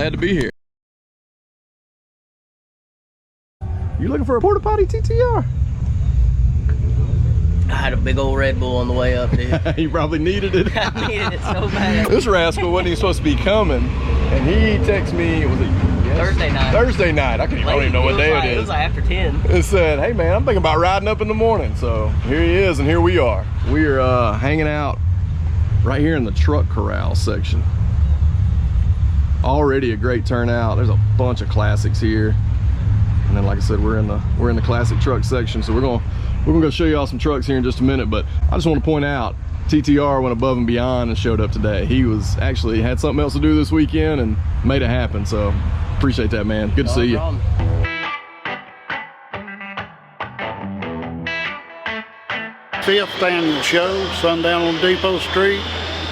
glad to be here. You looking for a porta potty, TTR? I had a big old Red Bull on the way up, dude. You probably needed it. I needed it so bad. This rascal wasn't even supposed to be coming, and he texted me, was it Thursday night? Thursday night. I don't even know what day it is. It was like after 10. It said, hey man, I'm thinking about riding up in the morning. So here he is, and here we are. We are hanging out right here in the truck corral section. Already a great turnout. There's a bunch of classics here. And then like I said, we're in the classic truck section. So we're gonna go show you all some trucks here in just a minute. But I just want to point out, TTR went above and beyond and showed up today. He was actually had something else to do this weekend and made it happen. So appreciate that, man. Good to see you. Fifth annual show, Sundown on Depot Street.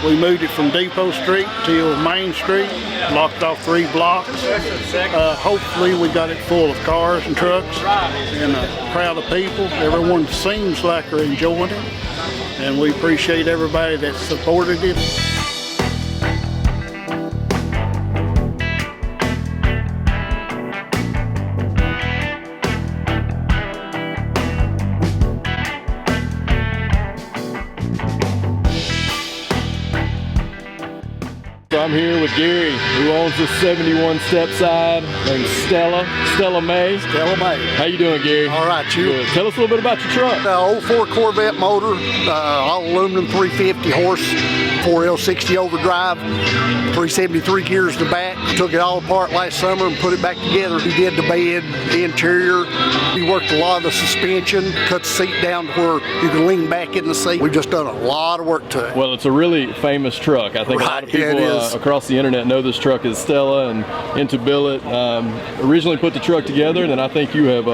We moved it from Depot Street to Main Street, blocked off 3 blocks. Hopefully we got it full of cars and trucks and a crowd of people. Everyone seems like they're enjoying it, and we appreciate everybody that supported it. I'm here with Gary, who owns this 71 step side, named Stella May. Stella May. How you doing, Gary? All right, you. Good. Tell us a little bit about your truck. Old 4 Corvette motor, all aluminum, 350 horse, 4L60 overdrive, 373 gears to back. Took it all apart last summer and put it back together. He did the bed, the interior. He worked a lot of the suspension, cut the seat down to where you can lean back in the seat. We've just done a lot of work to it. Well, it's a really famous truck. I think a lot of people across the internet know this truck is Stella and into billet. Originally put the truck together, and then I think you have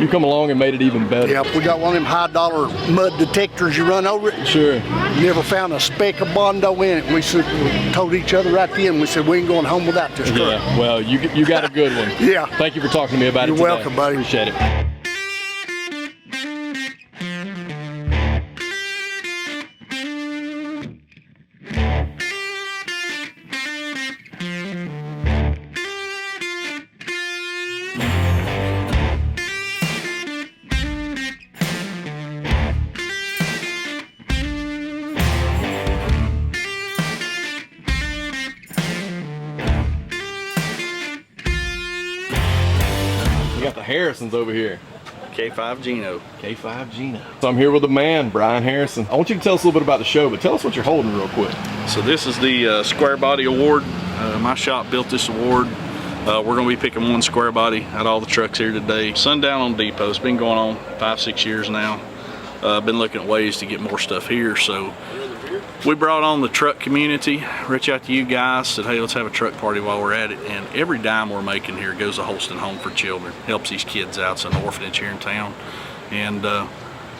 you come along and made it even better. Yep, we got one of them high dollar mud detectors you run over it. Sure. Never found a speck of Bondo in it. We told each other right then, we said we ain't going home without this truck. Yeah, well, you got a good one. Yeah. Thank you for talking to me about it today. You're welcome, buddy. Appreciate it. Got the Harrisons over here. K5 Gino. K5 Gino. So I'm here with the man, Bryan Harrison. I want you to tell us a little bit about the show, but tell us what you're holding real quick. So this is the Square Body Award. My shop built this award. We're going to be picking one square body out of all the trucks here today. Sundown on Depot. It's been going on 5-6 years now. I've been looking at ways to get more stuff here, so we brought on the truck community, reached out to you guys, said, hey, let's have a truck party while we're at it. And every dime we're making here goes to Holston Home for Children. Helps these kids out. It's an orphanage here in town. And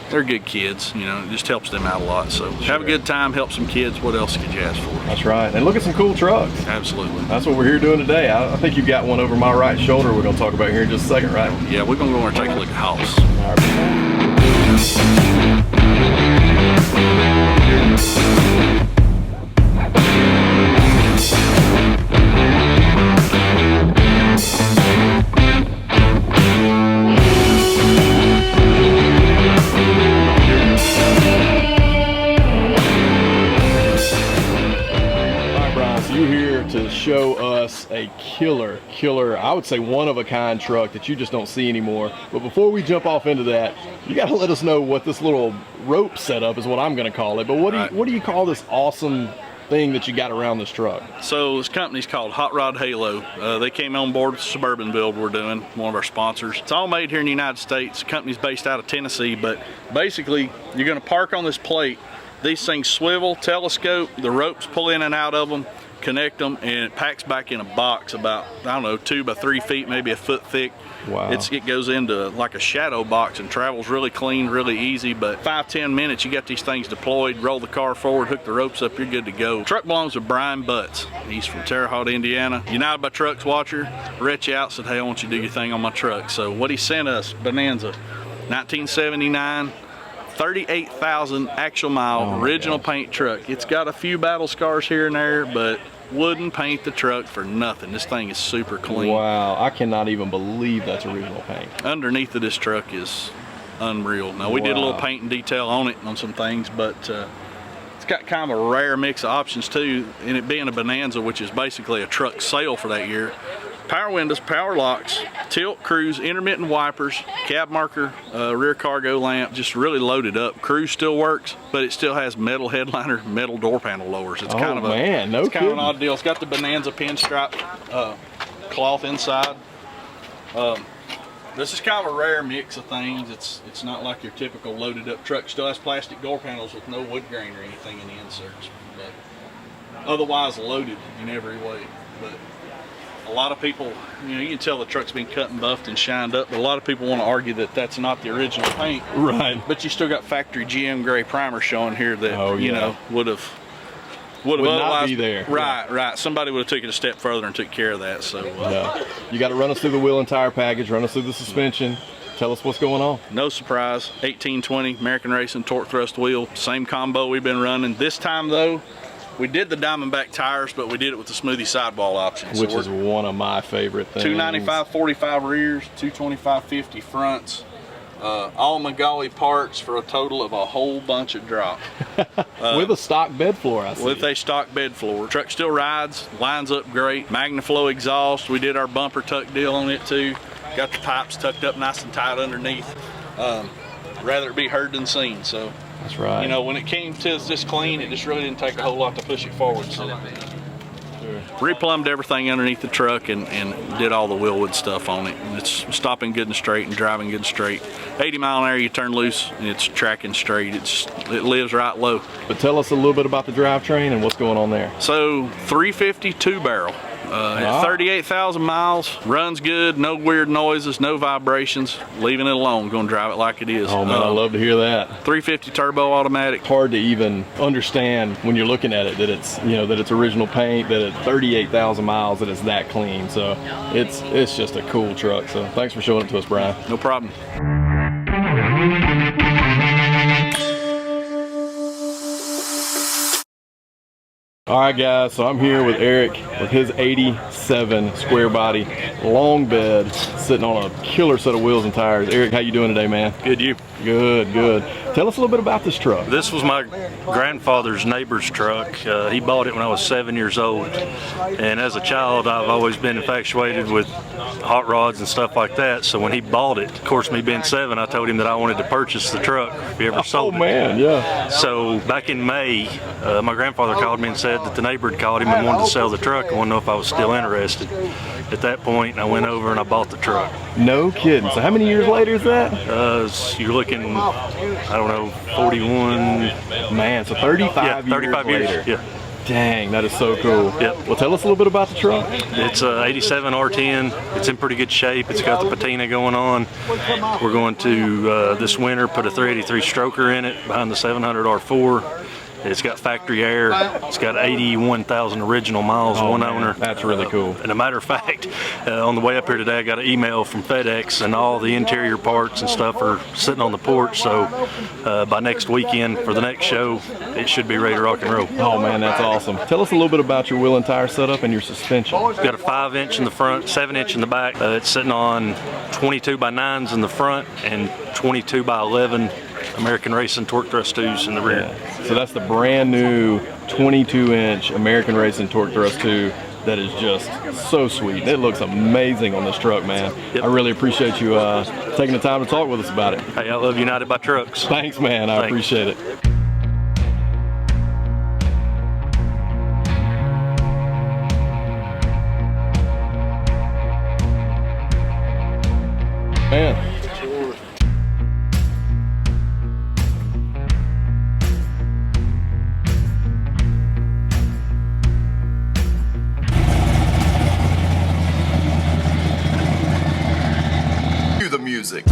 they're good kids, you know, it just helps them out a lot. So have a good time, help some kids. What else could you ask for? That's right. And look at some cool trucks. Absolutely. That's what we're here doing today. I think you've got one over my right shoulder we're going to talk about here in just a second, right? Yeah, we're going to go over and take a look at House. All right. To show us a killer, I would say one-of-a-kind truck that you just don't see anymore. But before we jump off into that, you got to let us know what this little rope setup is, what I'm going to call it. But what do you call this awesome thing that you got around this truck? So this company's called Hot Rod Halo. They came on board with the Suburban build we're doing, one of our sponsors. It's all made here in the United States. The company's based out of Tennessee, but basically you're going to park on this plate. These things swivel, telescope, the ropes pull in and out of them, connect them, and it packs back in a box about, I don't know, 2 by 3 feet, maybe a foot thick. Wow. It goes into like a shadow box and travels really clean, really easy. But 5-10 minutes, you got these things deployed, roll the car forward, hook the ropes up, you're good to go. Truck belongs to Brian Butts. He's from Terre Haute, Indiana. United by Trucks watcher, reached out, said, hey, I want you to do your thing on my truck. So what he sent us, Bonanza, 1979, 38,000 actual mile, original paint truck. It's got a few battle scars here and there, but wouldn't paint the truck for nothing. This thing is super clean. Wow, I cannot even believe that's original paint. Underneath of this truck is unreal. Now we did a little Wow. paint and detail on it on some things, but it's got kind of a rare mix of options too, and it being a Bonanza, which is basically a truck sale for that year. Power windows, power locks, tilt, cruise, intermittent wipers, cab marker, rear cargo lamp, just really loaded up. Cruise still works, but it still has metal headliner, metal door panel lowers. It's kind of a man, no it's kind of an kidding. odd deal. It's got the Bonanza pinstripe cloth inside. This is kind of a rare mix of things. It's not like your typical loaded up truck. Still has plastic door panels with no wood grain or anything in the inserts, but otherwise loaded in every way. But a lot of people, you know, you can tell the truck's been cut and buffed and shined up, but a lot of people want to argue that that's not the original paint. Right. But you still got factory GM gray primer showing here that, Oh, you yeah. know, would Would not otherwise be there. Right, right. Somebody would have took it a step further and took care of that. So Yeah. You got to run us through the wheel and tire package, run us through the suspension. Tell us what's going on. no surprise, 1820 American Racing torque thrust wheel, same combo we've been running. This time though, we did the Diamondback tires, but we did it with the smoothie sidewall option. Which is one of my favorite things. 295/45 rears, 225/50 fronts, all Magali parts for a total of a whole bunch of drop. With a stock bed floor, I see. With a stock bed floor. Truck still rides, lines up great. MagnaFlow exhaust. We did our bumper tuck deal on it too. Got the pipes tucked up nice and tight underneath. Rather it be heard than seen. So, That's right. you know, when it came to this clean, it just really didn't take a whole lot to push it forward. So, replumbed everything underneath the truck and did all the wheelwood stuff on it. It's stopping good and straight and driving good and straight. 80 mile an hour, you turn loose and it's tracking straight. It lives right low. But tell us a little bit about the drivetrain and what's going on there. So 350 two barrel. At 38,000 miles, runs good, no weird noises, no vibrations, leaving it alone, gonna drive it like it is. Oh man, I love to hear that. 350 turbo automatic. Hard to even understand when you're looking at it that it's, you know, that it's original paint, that at 38,000 miles that it's that clean. So it's just a cool truck. So thanks for showing it to us, Brian. No problem. All right guys, so I'm here with Eric with his 87 square body long bed sitting on a killer set of wheels and tires. Eric, how you doing today, man? Good, you? Good, good. Tell us a little bit about this truck. This was my grandfather's neighbor's truck. He bought it when I was 7 years old. And as a child, I've always been infatuated with hot rods and stuff like that. So when he bought it, of course, me being 7, I told him that I wanted to purchase the truck if he ever sold it. Oh man, yeah. So back in May, my grandfather called me and said that the neighbor had called him and wanted to sell the truck. I wanted to know if I was still interested. At that point, I went over and I bought the truck. No kidding. So how many years later is that? You're looking, I don't know, 41. Man, so 35 Yeah, 35 years years. later. Yeah. Dang, that is so cool. Yep. Well, tell us a little bit about the truck. It's a 87 R10. It's in pretty good shape. It's got the patina going on. We're going to, this winter, put a 383 stroker in it behind the 700 R4. It's got factory air. It's got 81,000 original miles, one man, owner. that's really cool. And a matter of fact, on the way up here today, I got an email from FedEx, and all the interior parts and stuff are sitting on the porch. So by next weekend for the next show, it should be ready to rock and roll. Oh man, that's awesome. Tell us a little bit about your wheel and tire setup and your suspension. It's got a 5-inch in the front, 7-inch in the back. It's sitting on 22 by 9s in the front and 22 by 11 American Racing torque thrust 2s in the rear. Yeah. So that's the brand new 22-inch American Racing torque thrust 2 that is just so sweet. It looks amazing on this truck, man. Yep. I really appreciate you taking the time to talk with us about it. Hey, I love United by Trucks. Thanks, man. I Thanks. appreciate it. Man. Cue the music.